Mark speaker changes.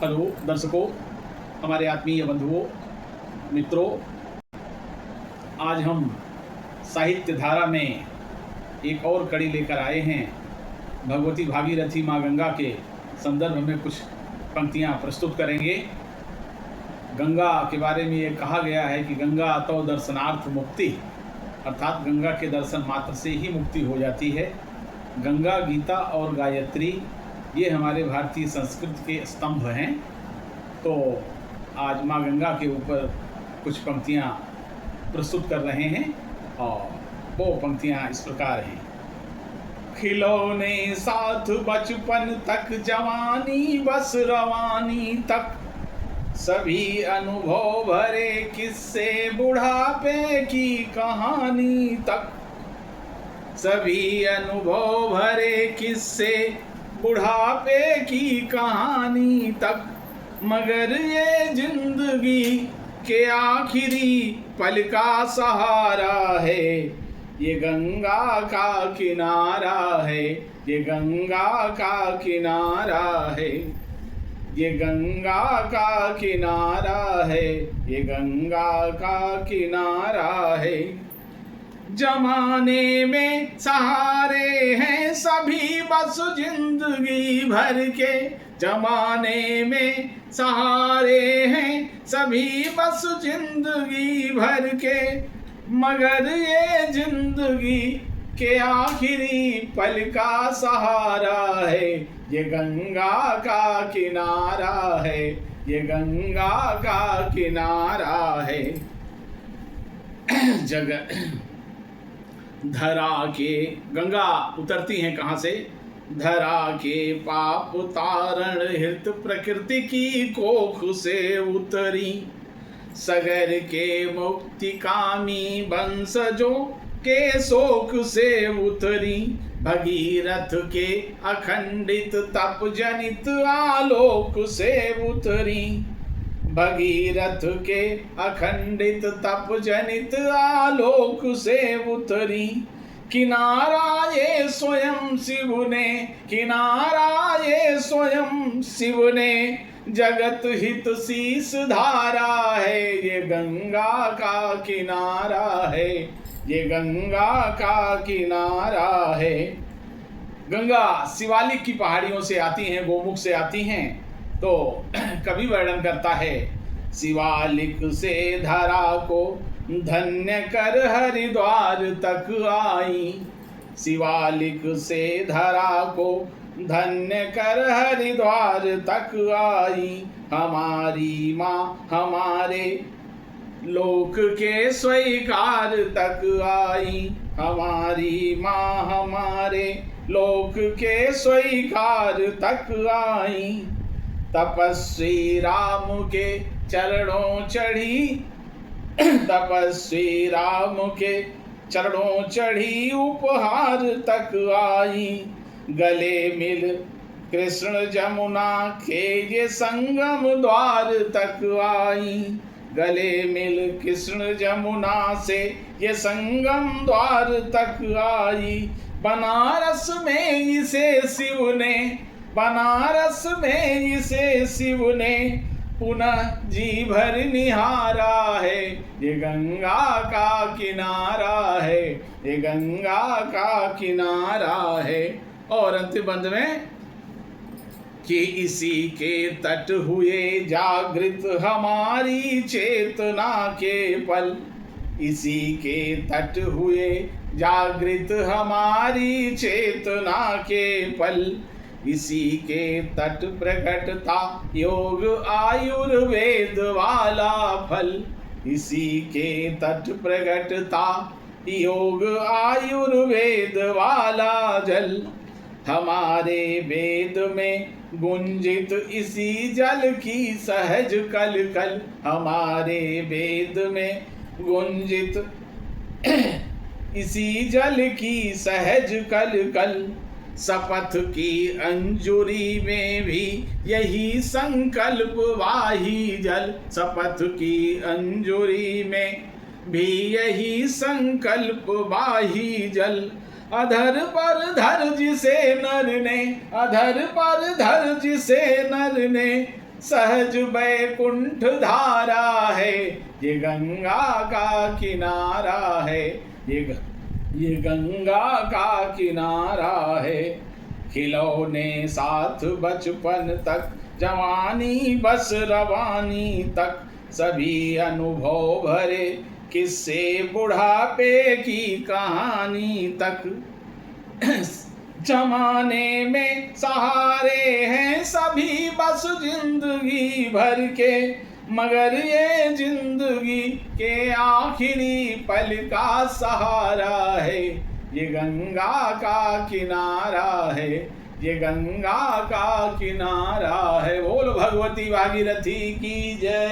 Speaker 1: Hello दर्शकों, हमारे आत्मीय बंधुओं, मित्रों, आज हम साहित्य धारा में एक और कड़ी लेकर आए हैं। भगवती भागीरथी माँ गंगा के संदर्भ में कुछ पंक्तियाँ प्रस्तुत करेंगे। गंगा के बारे में ये कहा गया है कि गंगा तो दर्शनार्थ मुक्ति, अर्थात गंगा के दर्शन मात्र से ही मुक्ति हो जाती है। गंगा, गीता और गायत्री ये हमारे भारतीय संस्कृति के स्तंभ हैं। तो आज माँ गंगा के ऊपर कुछ पंक्तियाँ प्रस्तुत कर रहे हैं और वो पंक्तियाँ इस प्रकार हैं। खिलौने साथ बचपन तक, जवानी बस रवानी तक, सभी अनुभव भरे किस्से बुढ़ापे की कहानी तक, सभी अनुभव भरे किस्से बुढ़ापे की कहानी तक, मगर ये जिंदगी के आखिरी पल का सहारा है, ये गंगा का किनारा है, ये गंगा का किनारा है, ये गंगा का किनारा है, ये गंगा का किनारा है। जमाने में सहारे हैं सभी बस जिंदगी भर के, जमाने में सहारे हैं सभी बस जिंदगी भर के, मगर ये जिंदगी के आखिरी पल का सहारा है, ये गंगा का किनारा है, ये गंगा का किनारा है। धरा के गंगा उतरती हैं कहाँ से? धरा के पाप तारण हित प्रकृति की कोख से उतरी, सगर के मुक्ति कामी वंशजों के शोक से उतरी, भगीरथ के अखंडित तप जनित आलोक से उतरी, भगीरथ के अखंडित तप जनित आलोक से उतरी। किनारा ये स्वयं शिव ने, किनारा ये स्वयं शिव ने, जगत हित शीस धारा है, ये गंगा का किनारा है, ये गंगा का किनारा है। गंगा शिवालिक की पहाड़ियों से आती हैं, गोमुख से आती हैं। तो कवि वर्णन करता है, शिवालिक से धरा को धन्य कर हरिद्वार तक आई, शिवालिक से धरा को धन्य कर हरिद्वार तक आई, हमारी माँ हमारे लोक के स्वीकार तक आई, हमारी माँ हमारे लोक के स्वीकार तक आई। तपस्वी राम के चरणों चढ़ी, तपस्वी राम के चरणों चढ़ी उपहार तक आई, गले मिल कृष्ण जमुना के ये संगम द्वार तक आई, गले मिल कृष्ण जमुना से ये संगम द्वार तक आई। बनारस में इसे शिव ने, बनारस में इसे शिव ने पुनः जी भर निहारा है, ये गंगा का किनारा है, ये गंगा का किनारा है। और अंतिम बंद में कि इसी के तट हुए जागृत हमारी चेतना के पल, इसी के तट हुए जागृत हमारी चेतना के पल, इसी के तट प्रकटता योग आयुर्वेद वाला फल, इसी के तट प्रकटता योग आयुर्वेद वाला जल, हमारे वेद में गुंजित इसी जल की सहज कल कल, हमारे वेद में गुंजित इसी जल की सहज कल कल। शपथ की अंजुरी में भी यही संकल्प वाही जल, शपथ की अंजुरी में भी यही संकल्प वाही जल। अधर पर धर जिसे नर ने, अधर पर धर जिसे नर ने, सहज बैकुंठ धारा है, ये गंगा का किनारा है, ये गंगा का किनारा है। खिलौने साथ बचपन तक, जवानी बस रवानी तक, सभी अनुभव भरे किस्से बुढ़ापे की कहानी तक। जमाने में सहारे हैं सभी बस जिंदगी भर के, मगर ये जिंदगी के आखिरी पल का सहारा है, ये गंगा का किनारा है, ये गंगा का किनारा है। बोल भगवती भागीरथी की जय।